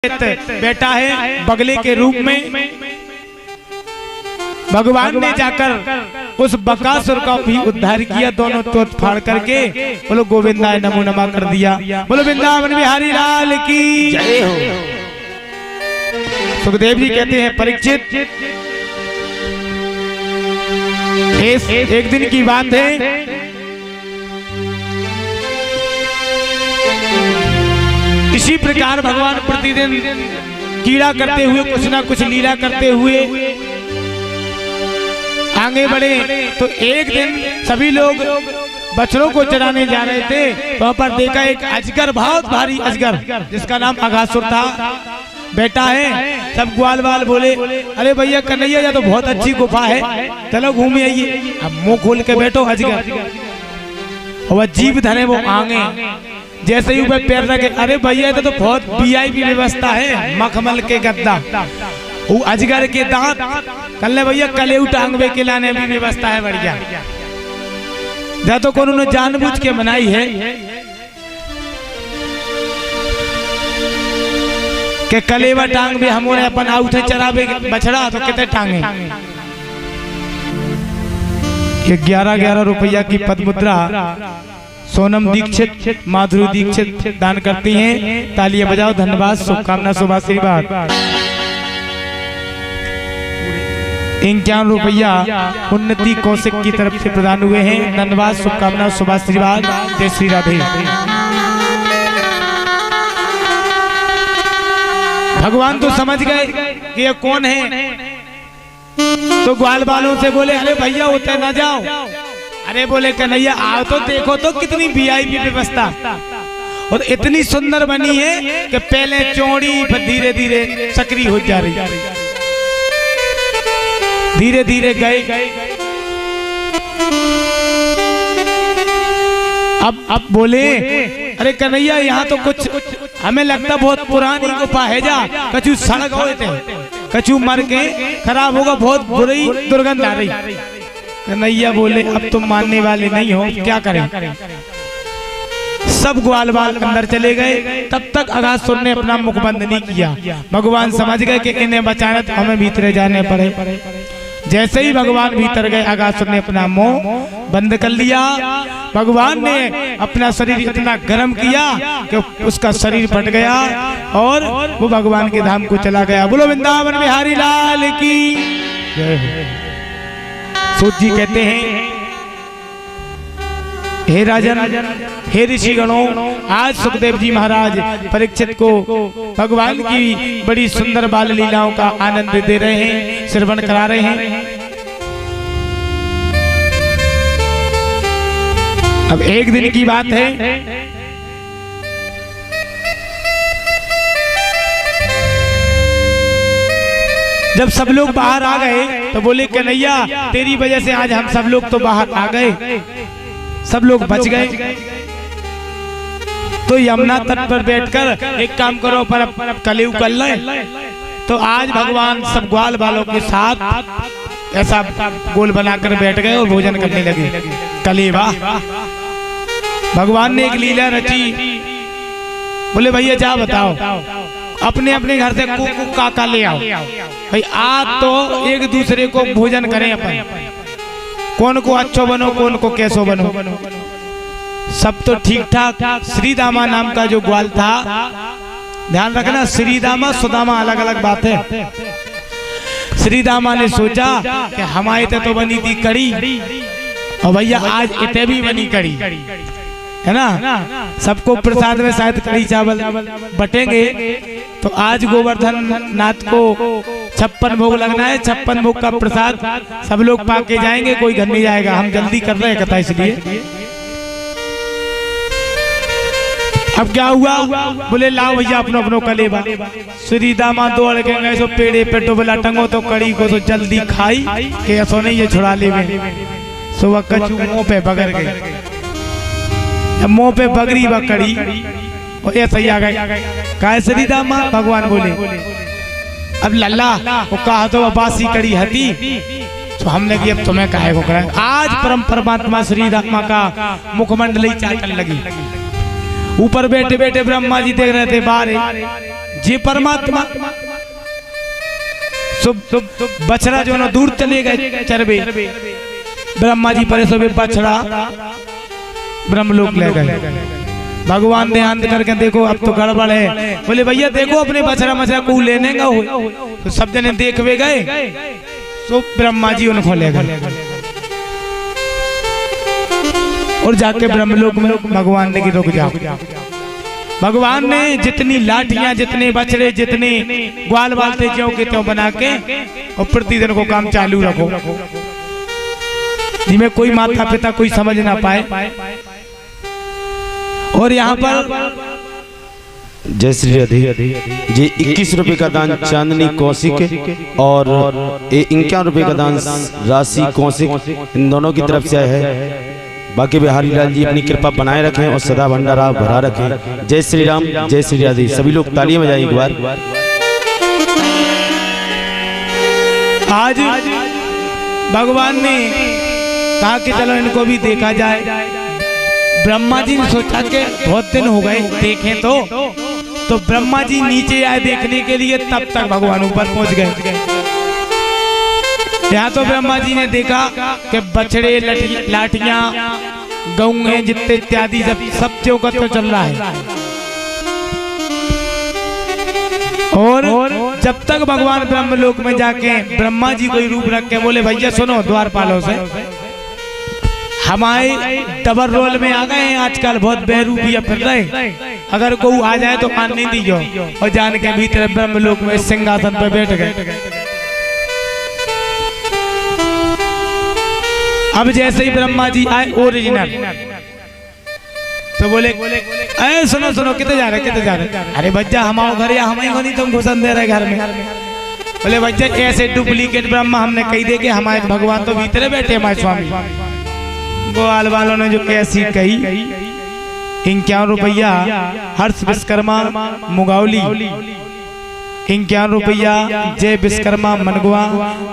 बेटा है बगले के रूप में। भगवान ने जाकर उस बकासुर का भी उद्धार किया, दोनों तोत फाड़ करके बोलो गोविंदाय नमो नमः कर दिया। बोलो वृंदावन बिहारी लाल की जय हो। सुखदेव जी कहते हैं परीक्षित, एक दिन की बात है, इसी प्रकार भगवान प्रतिदिन कीड़ा करते हुए कुछ ना कुछ लीला करते हुए आगे बढ़े। तो एक दिन सभी लोग बछड़ों को चराने जा रहे थे, तो वहां पर देखा एक अजगर, बहुत भारी अजगर जिसका नाम अघासुर था, बेटा है। सब ग्वाल वाल बोले अरे भैया कन्हैया या तो बहुत अच्छी गुफा है, चलो घूम आइए। अब मुंह खोल के बैठो अजगर, और जीभ धरे वो आगे, जैसे ही ऊपर पैर रखे अरे भैया तो बहुत वीआईपी व्यवस्था है, मखमल के गद्दा, वो अजगर के दांत, कल भैया कलेऊ टांगवे के लाने भी व्यवस्था है बढ़िया। या तो कौन उन्होंने जानबूझ के बनाई है कि कलेवा टांग भी हमने अपन आउथे चरावे बछड़ा तो कितने टांगे। 11-11 रुपया की पदमुद्रा सोनम दीक्षित, माधुरी दीक्षित दान करती हैं। तालियां बजाओ, धन्यवाद, शुभकामना, शुभ आशीर्वाद। 51 रुपया उन्नति कौशिक की तरफ से प्रदान हुए हैं। धन्यवाद, शुभकामना, शुभ आशीर्वाद। जय श्री राधे। भगवान तो समझ गए कि ये कौन है, तो ग्वाल बालों से बोले अरे भैया होते ना जाओ। अरे बोले कन्हैया आओ तो देखो तो कितनी वीआईपी व्यवस्था, और इतनी सुंदर बनी है कि पहले चौड़ी फिर धीरे धीरे सक्रिय हो जा रही, धीरे धीरे गए। अब बोले अरे कन्हैया यहाँ तो कुछ हमें लगता बहुत पुरानी गुफा है, जा कछु सड़क हो थे, कछु मर के खराब होगा, बहुत बुरी दुर्गंध आ रही। कन्हैया बोले अब तुम मानने वाले नहीं हो, क्या करें। सब ग्वाल बाल अंदर चले गए, तब तक अघासुर ने अपना मुख बंद नहीं किया। भगवान समझ गए कि इन्हें बचाना तो हमें भीतर जाने पड़े। जैसे ही भगवान भीतर गए, अघासुर ने अपना मुंह बंद कर लिया। भगवान ने अपना शरीर इतना गर्म किया कि उसका शरीर फट गया और वो भगवान के धाम को चला गया। बोलो वृंदावन बिहारी लाल की जय हो। सूत जी कहते हैं हे राजन, हे ऋषि गणों, आज सुखदेव जी महाराज परीक्षित को भगवान की बड़ी सुंदर बाल लीलाओं का आनंद दे रहे हैं, श्रवण करा रहे हैं। अब एक दिन की बात है, जब सब लोग बाहर आ गए तो बोले कन्हैया तेरी वजह से आज हम सब लोग तो बाहर आ गए, सब लोग बच गए। तो यमुना तट पर बैठकर एक काम करो, पर कलेऊ कर लें। तो आज भगवान सब ग्वाल बालों के साथ ऐसा गोल बनाकर बैठ गए और भोजन करने लगे। कलेवा भगवान ने एक लीला रची। बोले भैया जा बताओ, अपने अपने घर से कुकु काका ले आओ भाई, आज तो एक दूसरे को भोजन करें अपन, कौन को अच्छो बनो, कौन को कैसो बनो। सब तो ठीक ठाक। श्रीदामा नाम का जो ग्वाल था, ध्यान रखना श्रीदामा सुदामा अलग अलग बात है। श्रीदामा ने सोचा कि हमारे तो बनी थी कड़ी, और भैया आज इतने भी बनी कड़ी है ना, सबको प्रसाद में शायद कड़ी चावल बटेंगे। तो आज गोवर्धन नाथ को 56 भोग लगना है, 56 भोग का प्रसाद सब लोग पा के जाएंगे, कोई घर नहीं जाएगा। हम जल्दी कर रहे हैं कथा, इसलिए अब क्या हुआ, बोले लाओ भैया अपनो अपनो कलेवा। श्रीदामा दौड़ के गए, सो पेड़े पे टोबला टंगो तो कड़ी को तो जल्दी खाई कि ऐसो नहीं ये छुड़ा ले। सो वह कछु मुंह पे बगर गई, मुंह पे बगरी व कड़ी, और ऐसा ही आ गए। कहा श्रीदामा, भगवान बोले अब लल्ला वो कहा तो बासी कड़ी हती, तो हमने कि अब तुम्हें काहे को करा। आज परम परमात्मा श्रीदामा का मुखमंडल ही चाटन लगी। ऊपर बैठे बैठे ब्रह्मा जी देख रहे थे, बाहर जे परमात्मा बछड़ा जो ना दूर चले गए चरबे, ब्रह्मा जी परे सोबे बछड़ा ब्रह्मलोक ले गए। भगवान ध्यान करके देखो अब तो गड़बड़ है। बोले भैया देखो अपने बछड़ा मछड़ा को लेने का हो, तो सब जने देखवे गए, तो ब्रह्मा जी उनको ले गए और जाके ब्रह्मलोक में भगवान ने की रुक जाओ। भगवान ने जितनी लाठियां, जितने बछड़े, जितने ग्वाल बाल थे ज्यों के त्यों बना के और प्रतिदिन को काम चालू रखो, जिसमें कोई माता पिता कोई समझ ना पाए। और यहाँ पर जय श्री राधे जी 21 रुपए का दान चांदनी कौशिक और 51 रुपए का दान राशि कौशिक, इन दोनों की तरफ से है। बाकी बिहारी लाल जी अपनी कृपा बनाए रखें और सदा भंडारा भरा रखें। जय श्री राम, जय श्री राधे। सभी लोग तालियां बजाएं एक बार। आज भगवान ने कहा कि चलो इनको भी देखा जाए। ब्रह्मा जी ने सोचा कि बहुत दिन हो गए देखें तो ब्रह्मा जी नीचे आए देखने के लिए, तब तक भगवान ऊपर पहुंच गए। यहाँ तो ब्रह्मा जी ने देखा कि बछड़े, लाठियां, गऊ हैं जितने इत्यादि सब चौकत तो चल रहा है। और जब तक भगवान ब्रह्मलोक में जाके ब्रह्मा जी कोई रूप रख के बोले भैया सुनो द्वारपालों से, हमारे डबल रोल में आ गए हैं आजकल, बहुत बेरूपिया फिर रहे, अगर कोई आ जाए तो मान नहीं दीजो। और जान के भीतर ब्रह्मलोक में सिंहासन पर बैठ गए। अब जैसे ही ब्रह्मा जी आए ओरिजिनल, तो बोले अरे सुनो सुनो कितने जा रहे कितने जा रहे? अरे बच्चा हमारे घर या हमें को नहीं तुम घुसन दे रहे घर में। बोले बच्चा ऐसे डुप्लीकेट ब्रह्मा हमने कही दे कि हमारे भगवान तो भीतर बैठे हमारे स्वामी। ग्वाल वालों ने जो कैसी कही, 51 रुपया हर्ष विश्वकर्मा मुगावली, 51 रुपया जय विश्वकर्मा मनगुआ,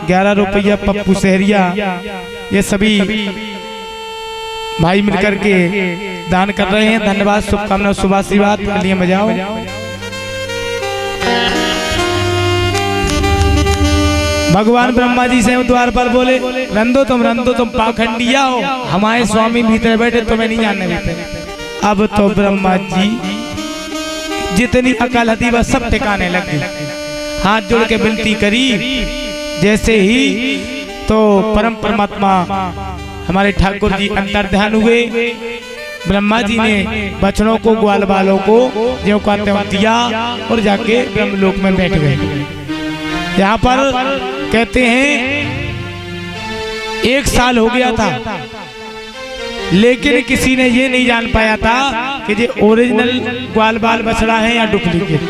11 रुपया पप्पू सहरिया, ये सभी भाई मिलकर के दान कर रहे हैं। धन्यवाद, शुभकामना, शुभ आशीर्वाद के लिए बजाओ। भगवान ब्रह्मा जी से द्वार पर बोले रंदो तुम पाखंडिया हो, हमारे स्वामी भीतर बैठे तुम्हें नहीं जानने देते। अब तो ब्रह्मा जी जितनी अकल थी वह सब ठिकाने लग गई। हाथ जोड़ के विनती करी, जैसे ही तो परम परमात्मा हमारे ठाकुर जी अंतर ध्यान हुए। ब्रह्मा जी ने बछड़ों को, ग्वाल बालों को जो कहते हैं दिया और जाके ब्रह्मलोक में बैठ गए। यहाँ पर कहते हैं 1 साल हो गया था, लेकिन किसी ने ये नहीं जान पाया था कि ये ओरिजिनल ग्वाल बाल बछड़ा है या डुप्लीकेट।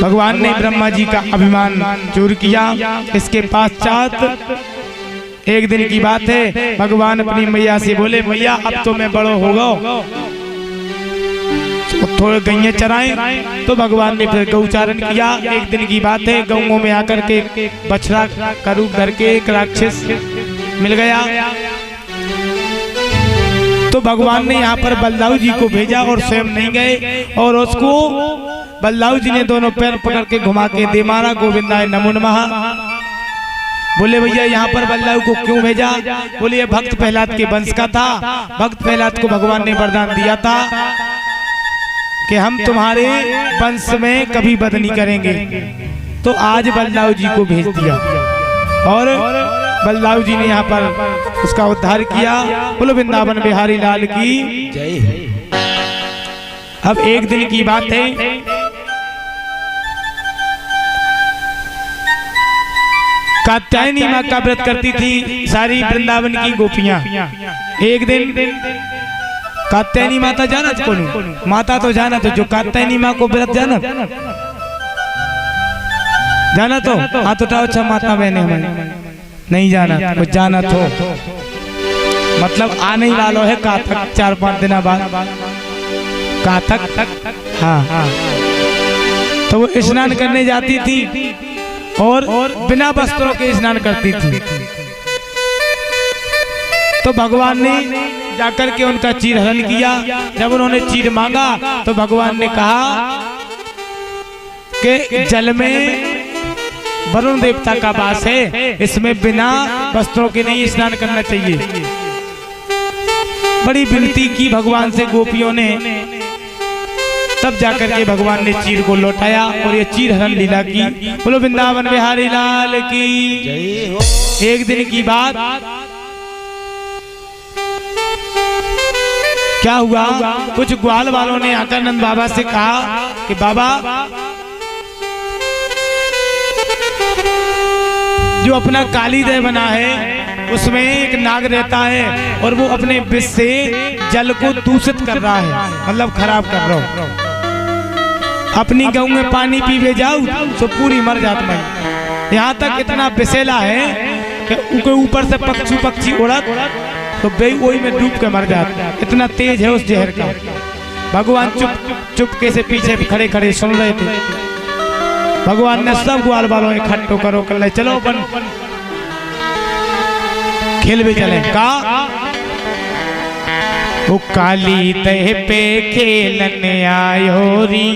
भगवान ने ब्रह्मा जी का अभिमान चूर किया। इसके पश्चात एक दिन की बात है, भगवान अपनी मैया से बोले मैया अब तो मैं बड़ो हो गया, तो थोड़े गैया चराएं। तो भगवान ने फिर गौचारण किया। एक दिन की बात है, गऊओं में आकर के बछड़ा का रूप धर के एक राक्षस मिल गया। तो भगवान ने यहाँ पर बलदाऊ जी को भेजा और स्वयं नहीं गए, और उसको बलदाऊ जी ने दोनों पैर पकड़ के घुमा के दे मारा, गोविंदाय नमो नमः। बोले भैया यहाँ पर बलदाऊ को क्यों भेजा? बोले ये भक्त प्रहलाद के वंश का था। भक्त प्रहलाद को भगवान ने वरदान दिया था कि हम तुम्हारे वंश में कभी वध नहीं करेंगे। तो आज बलदाऊ जी को भेज दिया और बलदाऊ जी ने यहाँ पर उसका उद्धार किया। बोलो वृंदावन बिहारी लाल की जय। अब एक दिन की बात है, कात्यायनी माँ का व्रत करती थी सारी वृंदावन की गोपियां। एक दिन कात्यायनी माता जाना कौन? माता तो जाना, तो जो कात्यायनी माँ को व्रत जाना तो हाथ उठाओ। अच्छा माता बहने हमारे नहीं जाना, तो जाना तो मतलब आने ही वालों है काथक 4-5 दिन बाद काथक। हाँ, तो वो स्नान करने जाती थी और बिना वस्त्रों के स्नान करती थी। तो भगवान ने जाकर के उनका चीर हरण किया। जब उन्होंने चीर मांगा तो भगवान ने कहा कि जल में वरुण देवता का वास है, इसमें बिना वस्त्रों के नहीं स्नान करना चाहिए। बड़ी विनती की भगवान से गोपियों ने, तब जाकर के भगवान ने चीर को लौटाया और ये चीर हरण लीला की। बोलो वृंदावन बिहारी लाल की जय हो। एक दिन की बात क्या हुआ, कुछ ग्वाल वालों ने आकर नंद बाबा से कहा कि बाबा, जो अपना काली दह बना है उसमें एक नाग रहता है और वो अपने विष से जल को दूषित कर रहा है, मतलब खराब कर रहा हो। अपनी गऊ में पानी पीवे जाओ तो पूरी मर जात में। यहाँ तक इतना विषैला है कि उसके ऊपर से पक्षी उड़त तो वही में डूब के मर जाता, इतना तेज है उस जहर का। भगवान चुपके से पीछे खड़े खड़े सुन रहे थे। भगवान ने सब ग्वाल वालों इकट्ठो करो कर ले, चलो अपन खेल भी चले। का वो काली दह पे खेलने आयो री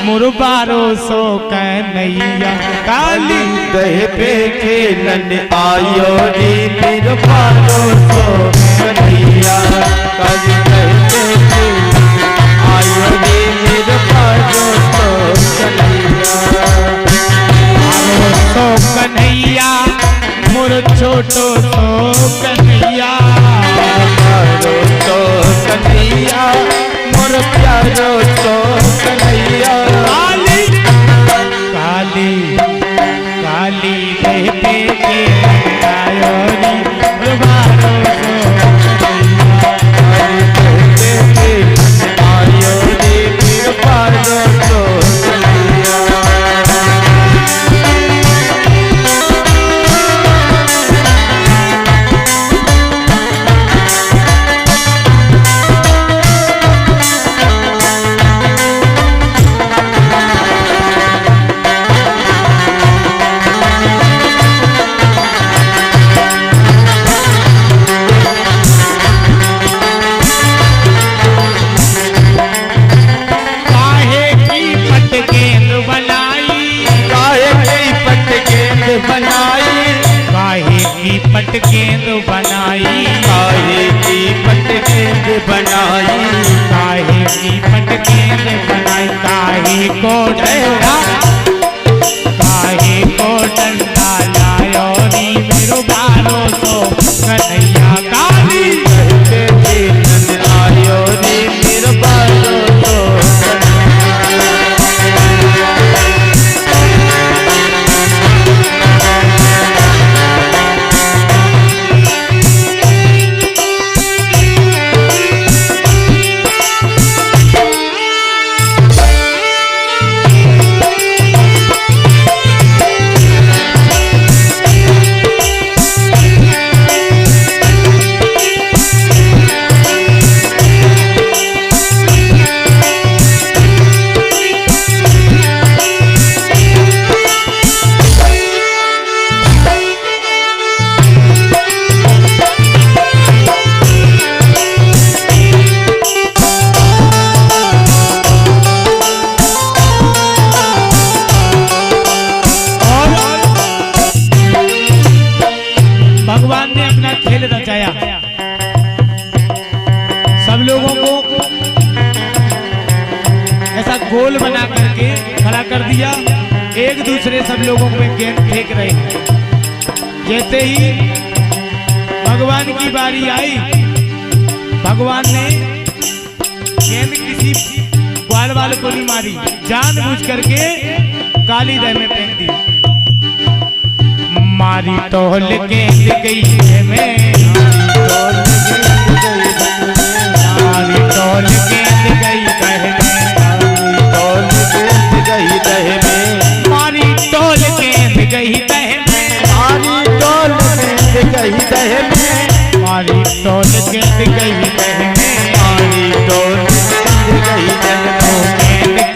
मुरबारो सो कन्हैया, काली दह पे खेलने आयो रे मुरबारो सो कन्हैया, काली दह पे खेलने आयो रे मुरबारो सो कन्हैया, सो कन्हैया मोर छोटो सो कन्हैया, सो कन्हैया मोर प्यारो सो कन्हैया, काली काली काली दह पे खेलने आयो री मुरबारो सो कन्हैया, आयो रे मुरबारो सो कन्हैया। पटकेंद बनाई, काहे की पटकेंद बनाई, काहे की पटकेंद बनाई, काहे को डंडा, काहे को डंडा लायो री मेरो बारो सो कन्हैया, काली दह पे खेलने आयो रे मुरबारो सो भगवान ने अपना खेल रचाया। सब लोगों को ऐसा गोल बना करके खड़ा कर दिया, एक दूसरे सब लोगों पे गेंद फेंक रहे हैं। जैसे ही भगवान की बारी आई, भगवान ने गेंद किसी ग्वाल वाले को नहीं मारी, जानबूझ करके काली दह में फेंक दी। मारी टोल गेंद गई है मैं, मारी टोल गेंद गई दह में, टोल गेंद गई दह में, मारी टोल गेंद गई दह में, मारी टोल गेंद गई दह में, मारी टोल गेंद गई दह में, मारी टोल गेंद गई दह में,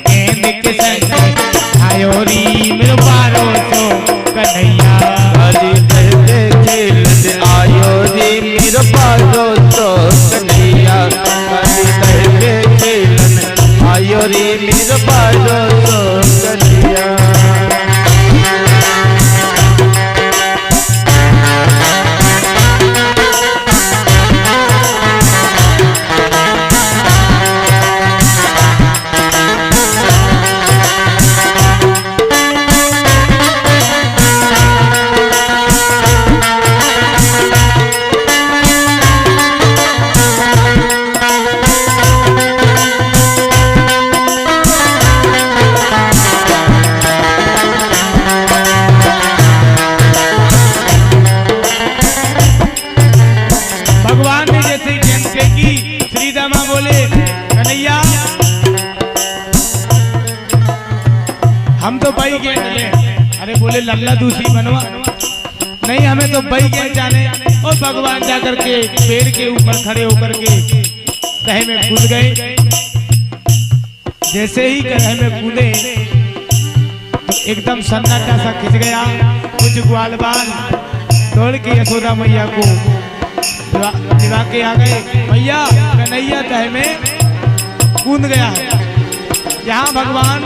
गेंद के संग आयो री मेरो बारो सो कन्हैया, काली दह पे खेलने आयो रे मुरबारो सो मेरा बारो तो कन्हैया। हम तो बई गए चले। अरे बोले लल्ला दूसरी बनवा, नहीं हमें तो बई गए जाने। और भगवान जाकर के पेड़ के ऊपर खड़े होकर के कहे में कूद गए। जैसे ही कहे में कूदे तो एकदम सन्नाटा सा खिंच गया। कुछ ग्वालबाल दौड़ के यशोदा मैया को दिवा के आ गए। मैया कन्हैया कहे में कूद गया है। यहाँ भगवान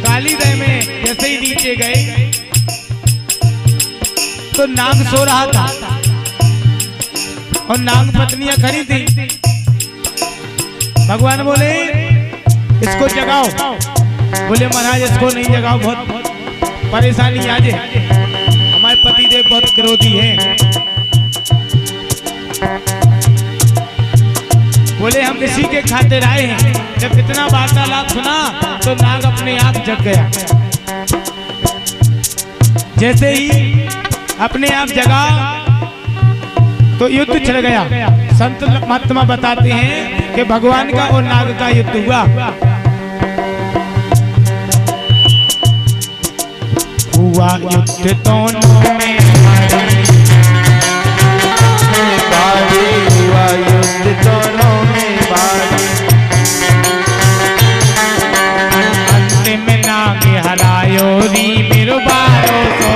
काली दह में जैसे ही नीचे गए तो नाग सो रहा था और नाग पत्नियां खड़ी थी। भगवान बोले इसको जगाओ। बोले महाराज इसको नहीं जगाओ, बहुत परेशानी आ जाए, हमारे पतिदेव बहुत क्रोधी हैं। बोले हम इसी के खातिर आए हैं। जब इतना वार्तालाप सुना तो नाग अपने आप जग गया। जैसे ही अपने आप जगा तो युद्ध छिड़ गया। संत महात्मा बताते हैं कि भगवान का और नाग का युद्ध हुआ। हुआ युद्ध दोनों में भारी, हुआ युद्ध दोनों में भारी। अंतिम नाग हरायो री मेरो बारो तो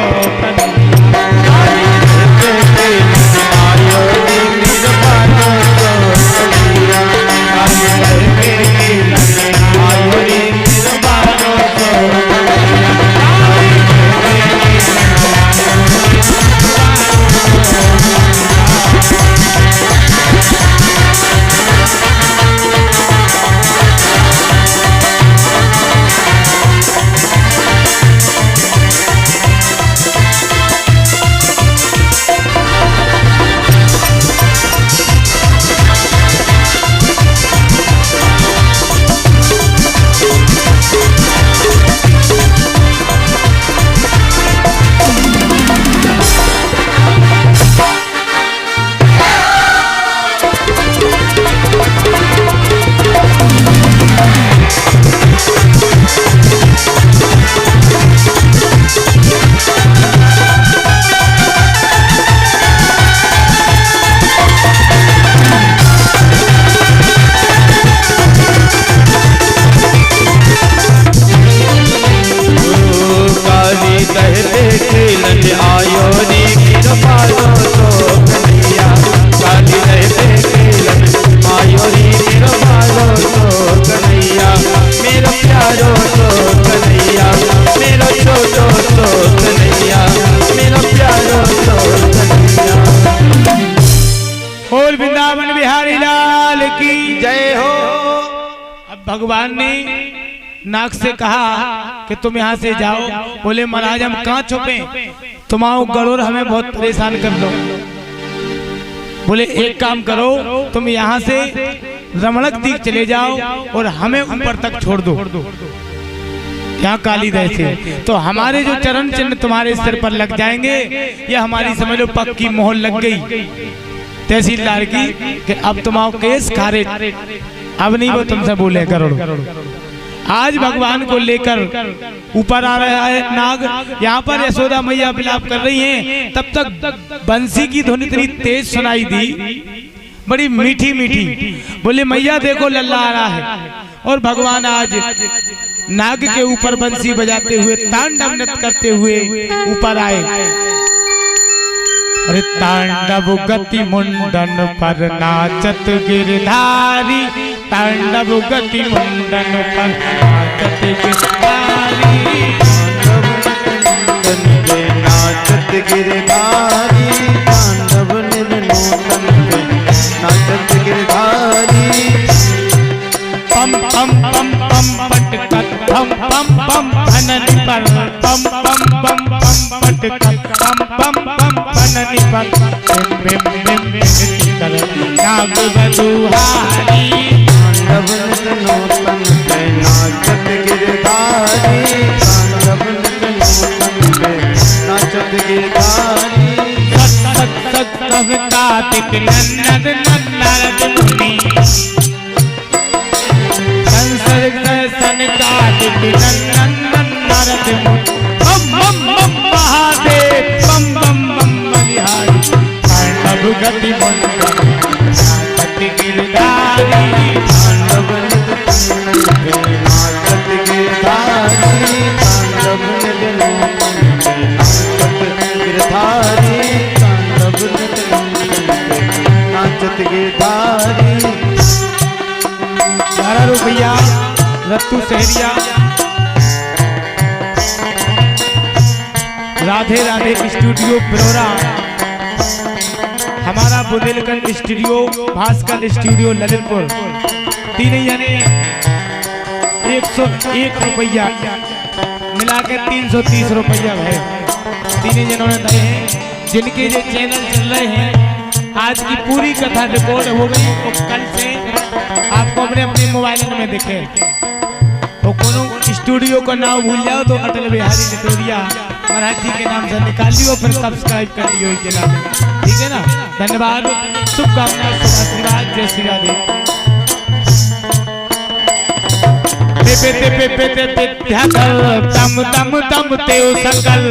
भगवान ने नाग से कहा कि तुम यहाँ से जाओ। बोले महाराज हम कहाँ छुपे, तुम्हारा गरुड़ हमें बहुत परेशान कर दो। बोले एक काम करो, तुम यहाँ से रमणक दीप चले जाओ और हमें ऊपर तक छोड़ दो यहाँ काली दह से, तो हमारे जो चरण चिन्ह तुम्हारे सिर पर लग जाएंगे। ये हमारी समझ लो पक्की मोहर लग गई तहसीलदार की कि अब तुम्हारा केस खारिज। अब नहीं वो तुमसे बोले गरुड़। आज भगवान को लेकर ऊपर आ रहा है नाग। यहाँ पर यशोदा मैया विलाप कर रही हैं। तब तक बंसी की धुन इतनी तेज सुनाई दी, बड़ी मीठी मीठी। बोले मैया देखो लल्ला आ रहा है। और भगवान आज नाग के ऊपर बंसी बजाते हुए तांडव नृत्य करते हुए ऊपर आए। अरे तांडव गति मुंडन पर नाचत गिरधारी, तांडव गति मुंडन पर नाचत गिरधारी नाचत गिरधारी तांडव निर्नूतन पे नाचत गिरधारी पम पम पम पम पटकत पम पम पम भननि पर पम पम पम पम पटकत पम पम पम भननि पर बिम बिम बिम बिम कर नाग बधुहारी तांडव निर्नूतन पे नाचत गिरधारी तांडव निर्नूतन पे नाचत गिरधारी सत सत सत सब कार्तिक नन्नद नन्नद मुनि संसर्ग सन कार्तिक नन्नद नन्नद मुनि बम बम बम महादेव बम बम बम बलिहारी तांडव गति मुंडन नाचत गिरधारी तांडव निर्नूतन पे नाचत गिरधारी तांडव निर्नूतन पे नाचत गिरधारी तांडव निर्नूतन पे नाचत गिरधारी 12 रुपया रत्तू सहरिया राधे राधे स्टूडियो बरोरा हमारा बुंदेलखंड स्टूडियो भास्कर स्टूडियो ललितपुर तीन यानी 101 रुपया मिला के 330 रुपया है तीन जनों ने दिए हैं जिनके ये चैनल चल रहे हैं। आज की पूरी कथा रिकॉर्ड हो गई तो कल से आपको अपने अपने मोबाइल में दिखे तो कोनो स्टूडियो का नाम भूल जाओ तो अटल बिहारी नेटोरिया महाराज जी के नाम से निकाल लियो फिर सब्सक्राइब कर लियो इनके नाम ठीक है ना। धन्यवाद शुभकामनाएं शुभ आशीर्वाद जय श्री राधे। पे पे पे पे पे तम तम तम तेओ सकल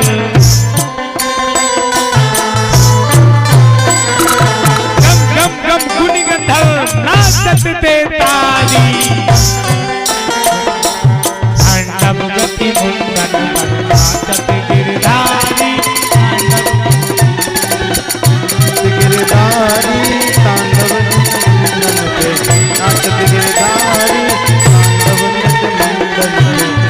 गम गम गम गुनि गंधर्व नाचत ते ताली तांडव गति मुंडन नाचत गिरधारी गिरधारी तांडव निर्नूतन पे नाचत गिरधारी तांडव निर्नूतन पे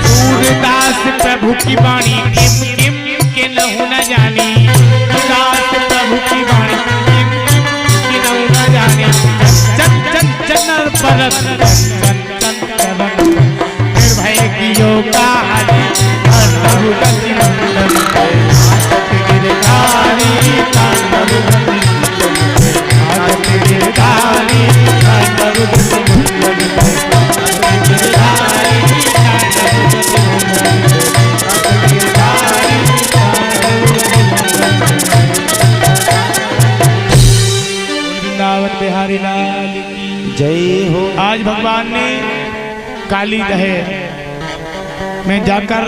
सूरदास प्रभु की वाणी किम किम के लहू न जानी सूरदास प्रभु की वाणी किम किम के लहू न जानी चन चन चनर परत चन चन करन निर्भय कियो काली तांडव गति मुंडन पे नाचत गिरधारी तांडव गति मुंडन पे नाचत गिरधारी तांडव गति मुंडन पे नाचत गिरधारी तांडव गति मुंडन पे नाचत गिरधारी तांडव गति मुंडन पे। वृंदावन बिहारी लाल की जय हो। आज भगवान ने काली दहे में जाकर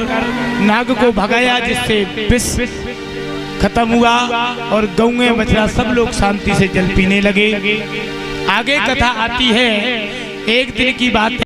नाग को भगाया जिससे विष खत्म हुआ और गौएं बछड़ा सब लोग शांति से जल पीने लगे। आगे कथा आती है। एक दिन की बात है।